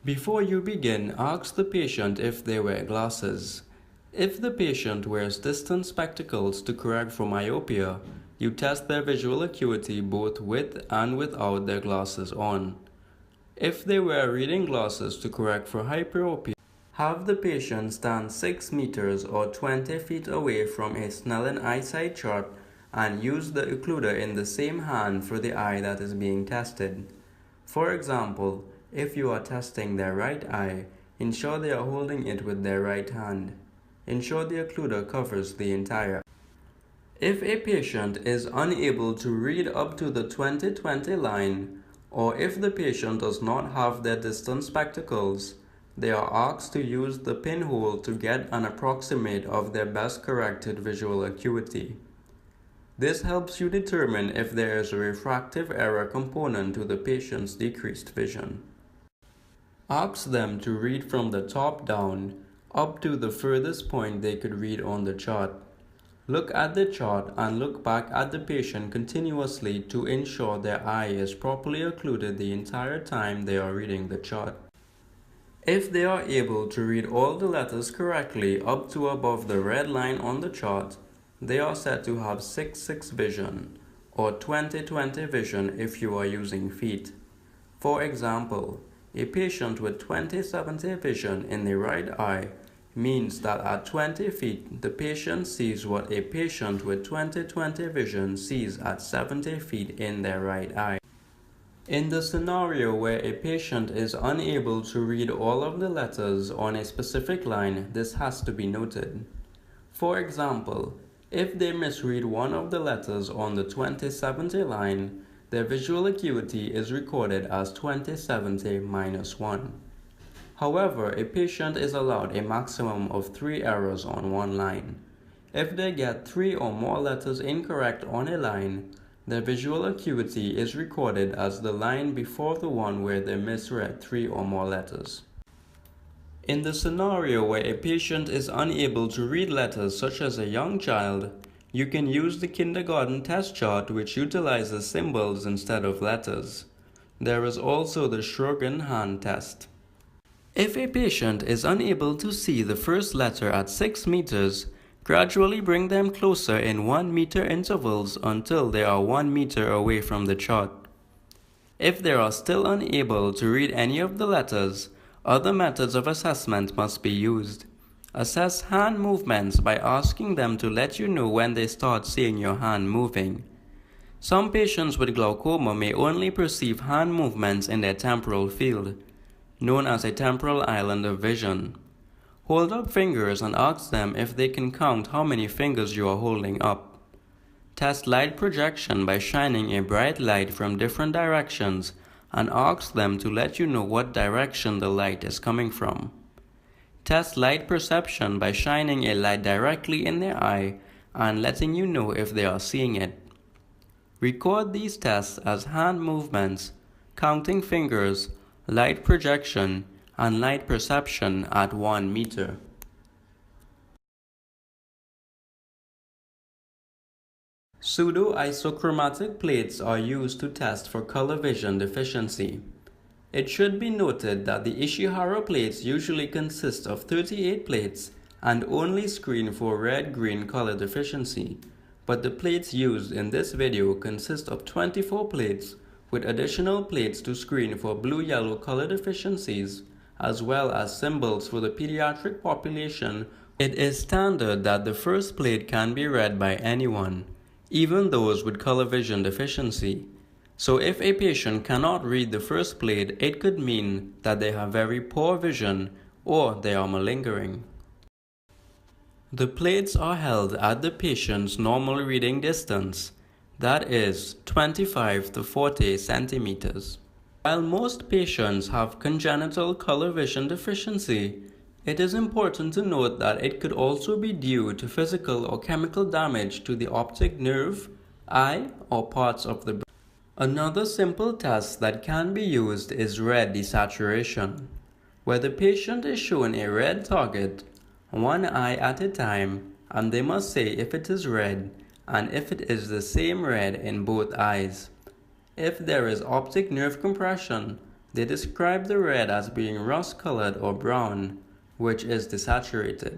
Before you begin, ask the patient if they wear glasses. If the patient wears distance spectacles to correct for myopia, you test their visual acuity both with and without their glasses on. If they wear reading glasses to correct for hyperopia, have the patient stand 6 meters or 20 feet away from a Snellen eyesight chart and use the occluder in the same hand for the eye that is being tested. For example, if you are testing their right eye, ensure they are holding it with their right hand. Ensure the occluder covers the entire eye. If a patient is unable to read up to the 20/20 line, or if the patient does not have their distance spectacles, they are asked to use the pinhole to get an approximate of their best corrected visual acuity. This helps you determine if there is a refractive error component to the patient's decreased vision. Ask them to read from the top down up to the furthest point they could read on the chart. Look at the chart and look back at the patient continuously to ensure their eye is properly occluded the entire time they are reading the chart. If they are able to read all the letters correctly up to above the red line on the chart, they are said to have 6/6 vision, or 20/20 vision if you are using feet. For example, a patient with 20/70 vision in the right eye means that at 20 feet, the patient sees what a patient with 20/20 vision sees at 70 feet in their right eye. In the scenario where a patient is unable to read all of the letters on a specific line, this has to be noted. For example, if they misread one of the letters on the 20/70 line, their visual acuity is recorded as 20/70 minus 1. However, a patient is allowed a maximum of 3 errors on one line. If they get 3 or more letters incorrect on a line, their visual acuity is recorded as the line before the one where they misread 3 or more letters. In the scenario where a patient is unable to read letters such as a young child, you can use the kindergarten test chart which utilizes symbols instead of letters. There is also the Schrögen hand test. If a patient is unable to see the first letter at 6 meters, gradually bring them closer in 1 meter intervals until they are 1 meter away from the chart. If they are still unable to read any of the letters, other methods of assessment must be used. Assess hand movements by asking them to let you know when they start seeing your hand moving. Some patients with glaucoma may only perceive hand movements in their temporal field, known as a temporal island of vision. Hold up fingers and ask them if they can count how many fingers you are holding up. Test light projection by shining a bright light from different directions and ask them to let you know what direction the light is coming from. Test light perception by shining a light directly in their eye and letting you know if they are seeing it. Record these tests as hand movements, counting fingers, light projection, and light perception at 1 meter. Pseudo-isochromatic plates are used to test for color vision deficiency. It should be noted that the Ishihara plates usually consist of 38 plates and only screen for red-green color deficiency, but the plates used in this video consist of 24 plates with additional plates to screen for blue-yellow color deficiencies, as well as symbols for the pediatric population. It is standard that the first plate can be read by anyone, even those with color vision deficiency. So if a patient cannot read the first plate, it could mean that they have very poor vision or they are malingering. The plates are held at the patient's normal reading distance, that is 25 to 40 centimeters. While most patients have congenital color vision deficiency, it is important to note that it could also be due to physical or chemical damage to the optic nerve, eye, or parts of the brain. Another simple test that can be used is red desaturation, where the patient is shown a red target, one eye at a time, and they must say if it is red and if it is the same red in both eyes. If there is optic nerve compression, They describe the red as being rust-colored or brown, which is desaturated.